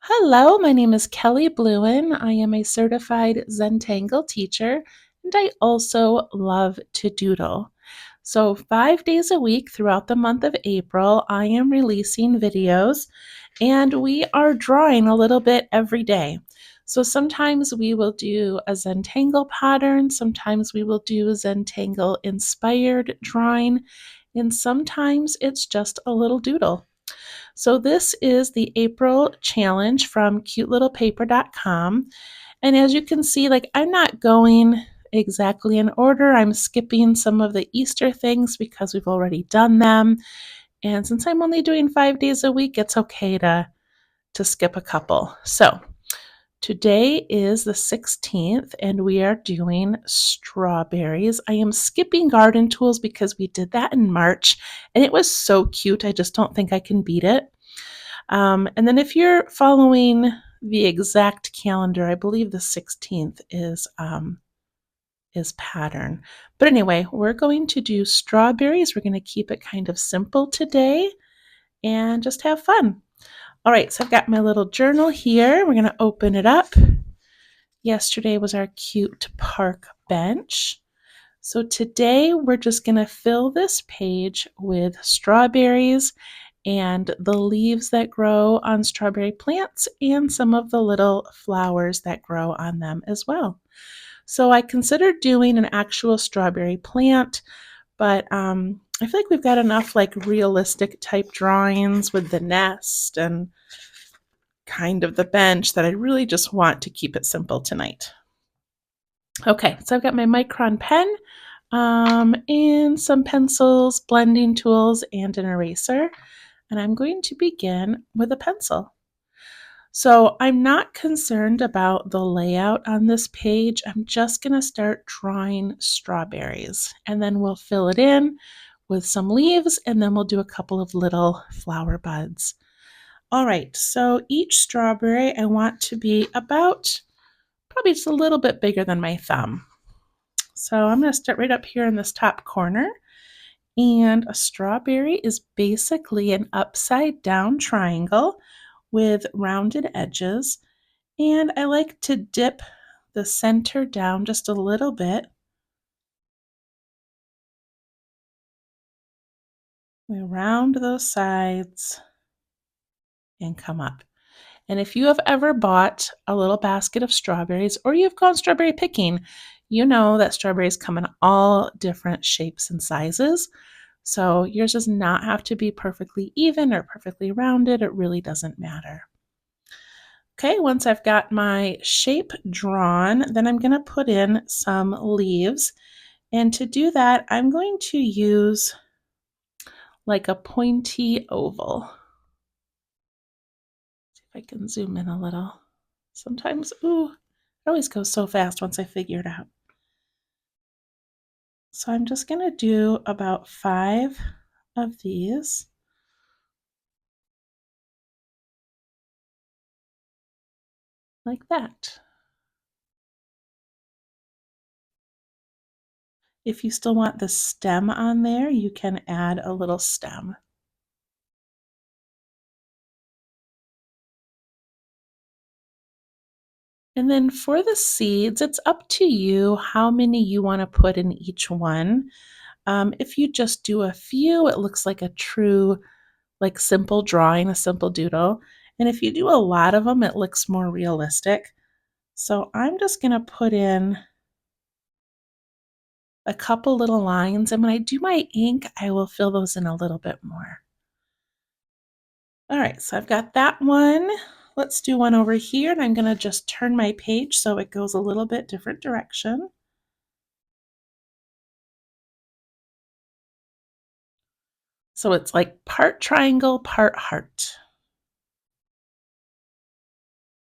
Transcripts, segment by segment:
Hello, my name is Kelly Bluen. I am a certified Zentangle teacher, and I also love to doodle. So, 5 days a week throughout the month of April, I am releasing videos, and we are drawing a little bit every day. So, sometimes we will do a Zentangle pattern, sometimes we will do Zentangle inspired drawing, and sometimes it's just a little doodle. So this is the April challenge from cutelittlepaper.com. And as you can see, like I'm not going exactly in order. I'm skipping some of the Easter things because we've already done them. And since I'm only doing 5 days a week, it's okay to skip a couple. So today is the 16th and we are doing strawberries. I am skipping garden tools because we did that in March and it was so cute. I just don't think I can beat it. And then if you're following the exact calendar, I believe the 16th is pattern. But anyway, we're going to do strawberries. We're going to keep it kind of simple today and just have fun. All right, so I've got my little journal here. We're going to open it up. Yesterday was our cute park bench. So today we're just going to fill this page with strawberries and the leaves that grow on strawberry plants and some of the little flowers that grow on them as well. So I considered doing an actual strawberry plant, but I feel like we've got enough like realistic type drawings with the nest and kind of the bench that I really just want to keep it simple tonight. Okay, so I've got my Micron pen and some pencils, blending tools, and an eraser. And I'm going to begin with a pencil. So I'm not concerned about the layout on this page. I'm just going to start drawing strawberries and then we'll fill it in with some leaves and then we'll do a couple of little flower buds. All right, so each strawberry I want to be about probably just a little bit bigger than my thumb. So I'm going to start right up here in this top corner. And a strawberry is basically an upside down triangle with rounded edges. And I like to dip the center down just a little bit. We round those sides and come up. And if you have ever bought a little basket of strawberries or you've gone strawberry picking, you know that strawberries come in all different shapes and sizes. So yours does not have to be perfectly even or perfectly rounded. It really doesn't matter. Okay, once I've got my shape drawn, then I'm going to put in some leaves. And to do that, I'm going to use like a pointy oval. See if I can zoom in a little. Sometimes, ooh, it always goes so fast once I figure it out. So I'm just going to do about 5 of these. Like that. If you still want the stem on there, you can add a little stem. And then for the seeds, it's up to you how many you want to put in each one. If you just do a few, it looks like a true, like simple drawing, a simple doodle. And if you do a lot of them, it looks more realistic. So I'm just going to put in a couple little lines. And when I do my ink, I will fill those in a little bit more. All right, so I've got that one. Let's do one over here. And I'm going to just turn my page so it goes a little bit different direction. So it's like part triangle, part heart.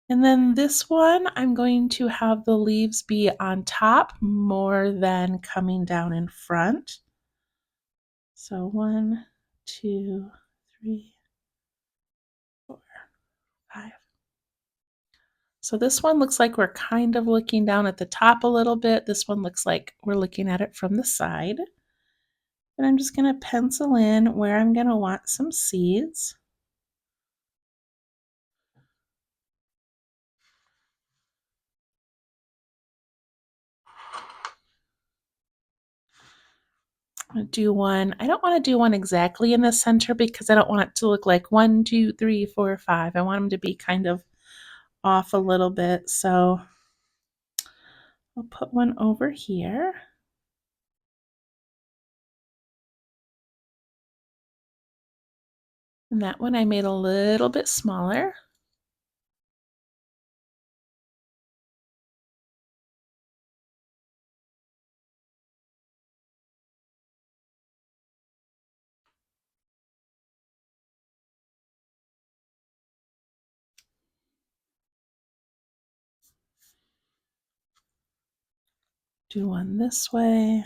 And then this one, I'm going to have the leaves be on top more than coming down in front. So 1, 2, 3, 4, 5. So this one looks like we're kind of looking down at the top a little bit. This one looks like we're looking at it from the side. And I'm just going to pencil in where I'm going to want some seeds. I'm going to do one. I don't want to do one exactly in the center because I don't want it to look like 1, 2, 3, 4, 5. I want them to be kind of off a little bit. So I'll put one over here. And that one I made a little bit smaller. Do one this way.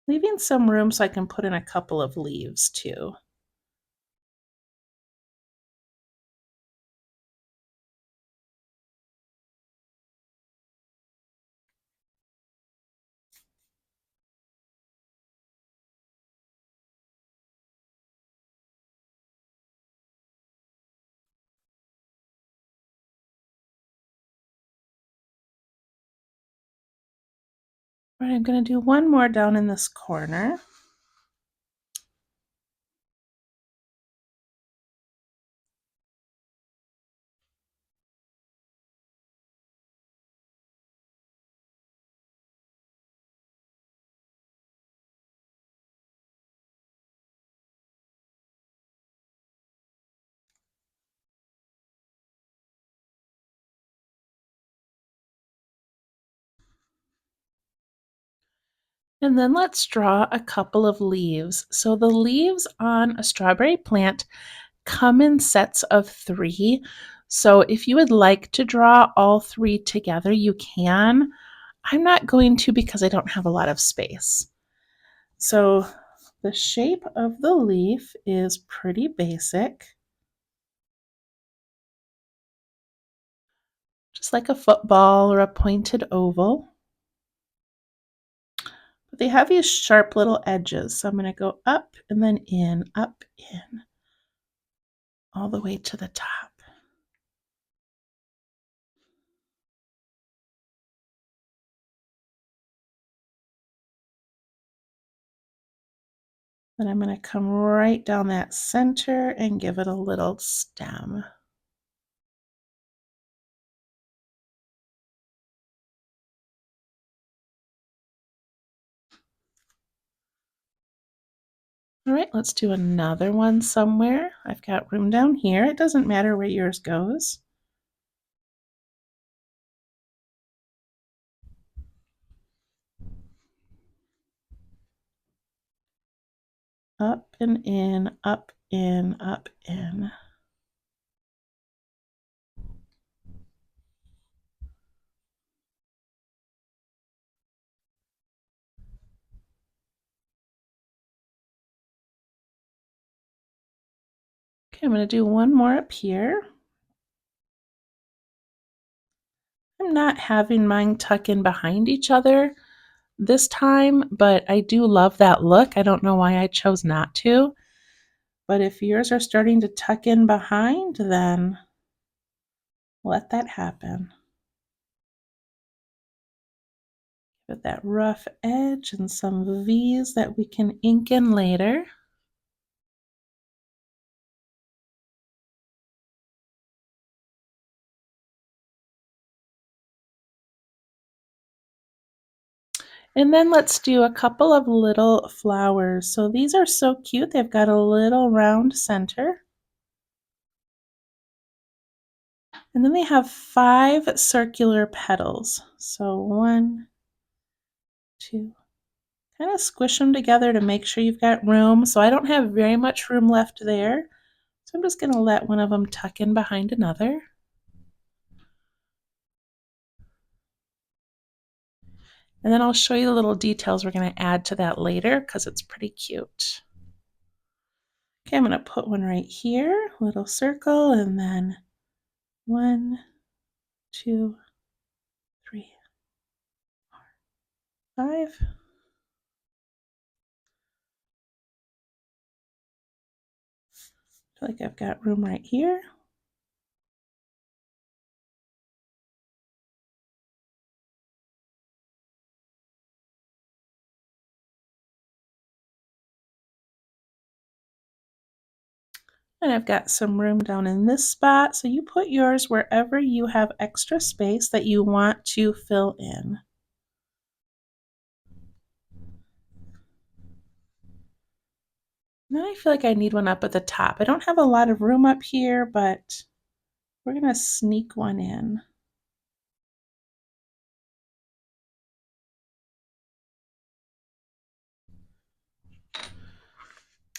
Leaving some room so I can put in a couple of leaves too. All right, I'm going to do one more down in this corner. And then let's draw a couple of leaves. So the leaves on a strawberry plant come in sets of 3. So if you would like to draw all 3 together, you can. I'm not going to because I don't have a lot of space. So the shape of the leaf is pretty basic. Just like a football or a pointed oval. But they have these sharp little edges. So I'm going to go up and then in, up, in, all the way to the top. Then I'm going to come right down that center and give it a little stem. All right, let's do another one somewhere. I've got room down here. It doesn't matter where yours goes. Up and in, up, in, up, in. Okay, I'm going to do one more up here. I'm not having mine tuck in behind each other this time, but I do love that look. I don't know why I chose not to. But if yours are starting to tuck in behind, then let that happen. With that rough edge and some V's that we can ink in later. And then let's do a couple of little flowers. So these are so cute. They've got a little round center. And then they have 5 circular petals. So 1, 2, kind of squish them together to make sure you've got room. So I don't have very much room left there. So I'm just going to let one of them tuck in behind another. And then I'll show you the little details we're going to add to that later because it's pretty cute. Okay, I'm going to put one right here, little circle, and then 1, 2, 3, 4, 5. I feel like I've got room right here. And I've got some room down in this spot, so you put yours wherever you have extra space that you want to fill in. Then I feel like I need one up at the top. I don't have a lot of room up here, but we're going to sneak one in.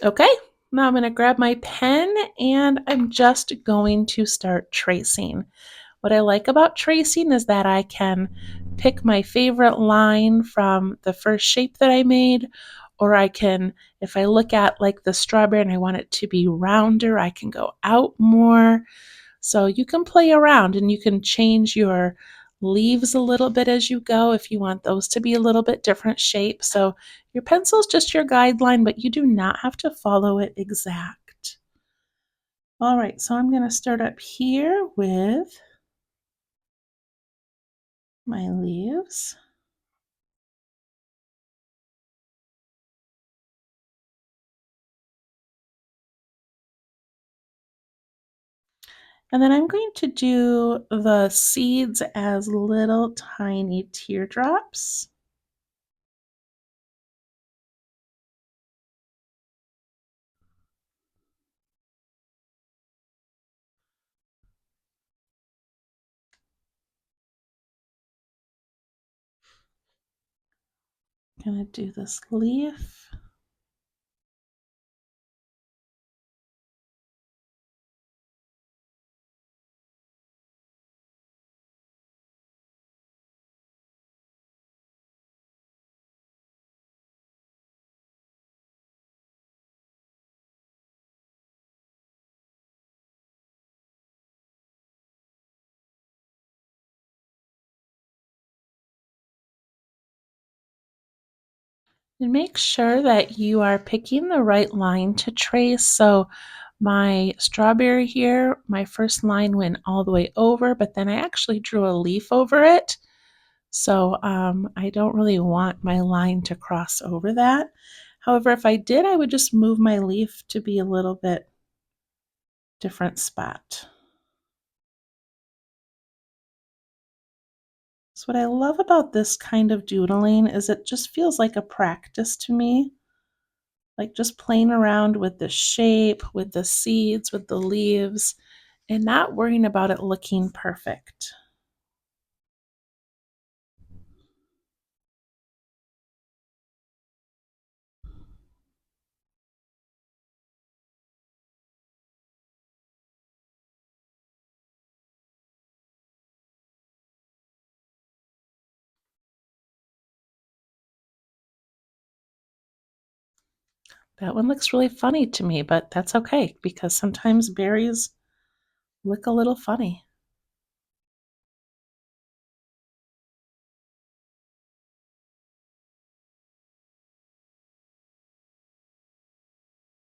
Okay, now I'm going to grab my pen and I'm just going to start tracing. What I like about tracing is that I can pick my favorite line from the first shape that I made, or I can, if I look at like the strawberry and I want it to be rounder, I can go out more. So you can play around and you can change your leaves a little bit as you go if you want those to be a little bit different shape. So your pencil is just your guideline, but you do not have to follow it exact. All right, so I'm going to start up here with my leaves. And then I'm going to do the seeds as little tiny teardrops. I'm going to do this leaf. And make sure that you are picking the right line to trace. So my strawberry here, my first line went all the way over, but then I actually drew a leaf over it. So I don't really want my line to cross over that. However, if I did, I would just move my leaf to be a little bit different spot. So what I love about this kind of doodling is it just feels like a practice to me. Like just playing around with the shape, with the seeds, with the leaves, and not worrying about it looking perfect. That one looks really funny to me, but that's okay because sometimes berries look a little funny.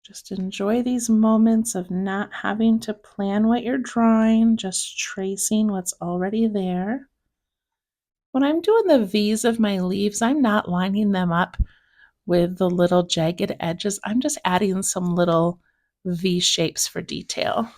Just enjoy these moments of not having to plan what you're drawing, just tracing what's already there. When I'm doing the V's of my leaves, I'm not lining them up with the little jagged edges. I'm just adding some little V shapes for detail.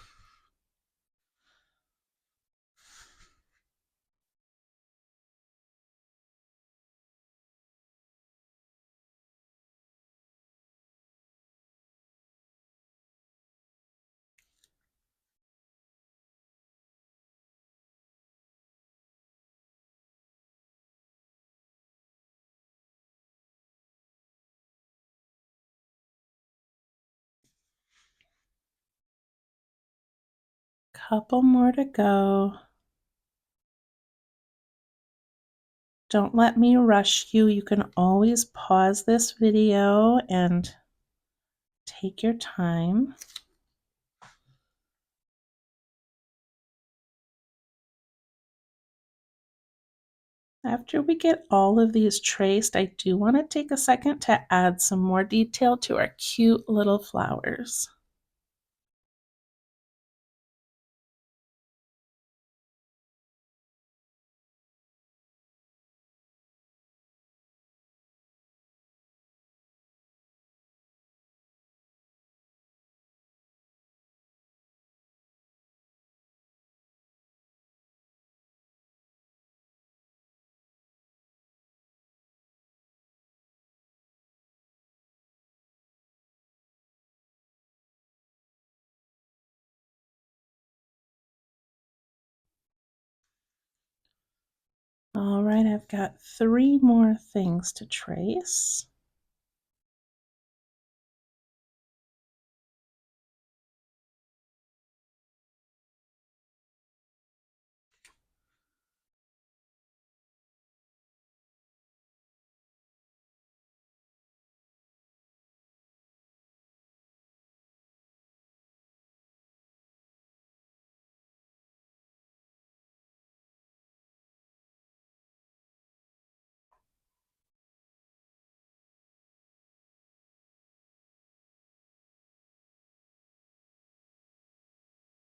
Couple more to go. Don't let me rush you. You can always pause this video and take your time. After we get all of these traced, I do want to take a second to add some more detail to our cute little flowers. side, I've got 3 more things to trace.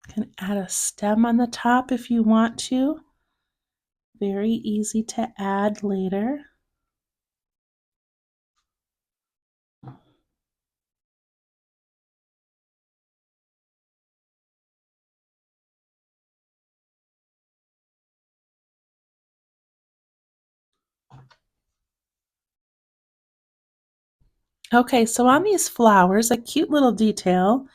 You can add a stem on the top if you want to. Very easy to add later. Okay, so on these flowers, a cute little detail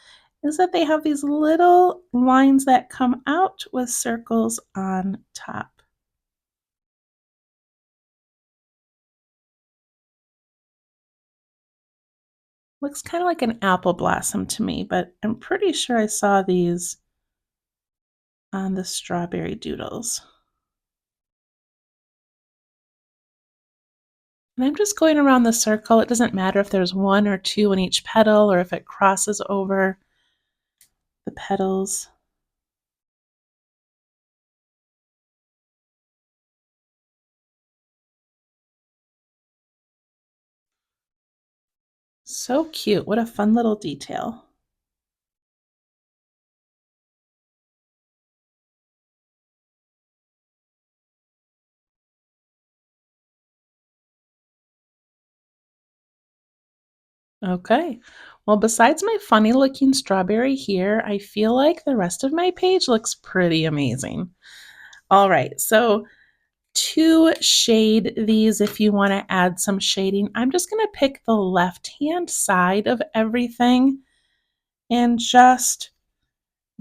is that they have these little lines that come out with circles on top. Looks kind of like an apple blossom to me, but I'm pretty sure I saw these on the strawberry doodles. And I'm just going around the circle. It doesn't matter if there's 1 or 2 in each petal or if it crosses over the petals. So cute. What a fun little detail. Okay. Well, besides my funny looking strawberry here, I feel like the rest of my page looks pretty amazing. All right, so to shade these, if you want to add some shading, I'm just going to pick the left-hand side of everything and just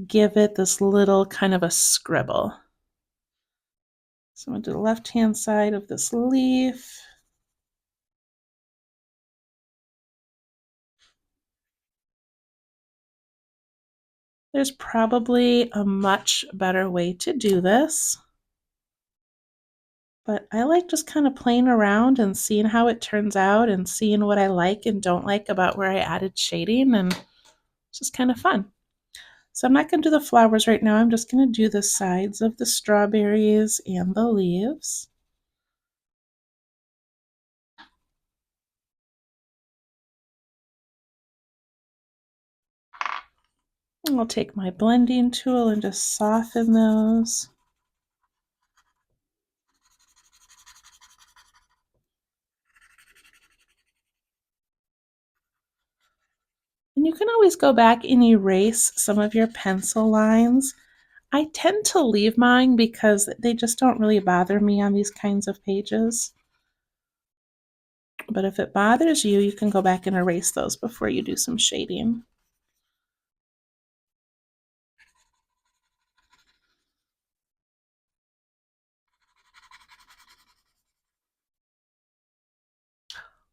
give it this little kind of a scribble. So I'm going to do the left-hand side of this leaf. There's probably a much better way to do this, but I like just kind of playing around and seeing how it turns out and seeing what I like and don't like about where I added shading, and it's just kind of fun. So I'm not going to do the flowers right now. I'm just going to do the sides of the strawberries and the leaves. And I'll take my blending tool and just soften those. And you can always go back and erase some of your pencil lines. I tend to leave mine because they just don't really bother me on these kinds of pages. But if it bothers you, you can go back and erase those before you do some shading.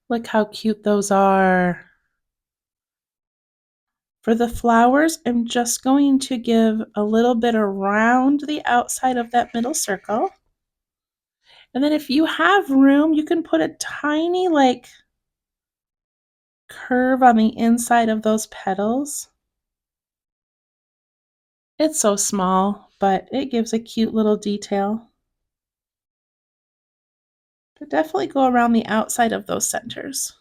Look how cute those are. For the flowers, I'm just going to give a little bit around the outside of that middle circle. And then if you have room, you can put a tiny like curve on the inside of those petals. It's so small, but it gives a cute little detail. But definitely go around the outside of those centers.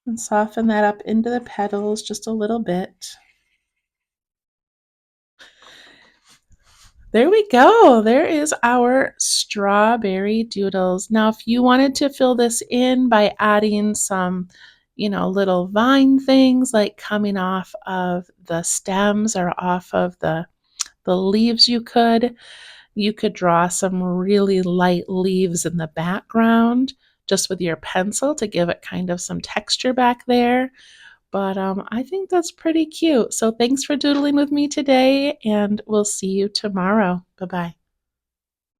And soften that up into the petals just a little bit. There we go. There is our strawberry doodles. Now, if you wanted to fill this in by adding some, little vine things like coming off of the stems or off of the leaves, you could. You could draw some really light leaves in the background just with your pencil to give it kind of some texture back there. But I think that's pretty cute. So thanks for doodling with me today, and we'll see you tomorrow. Bye-bye.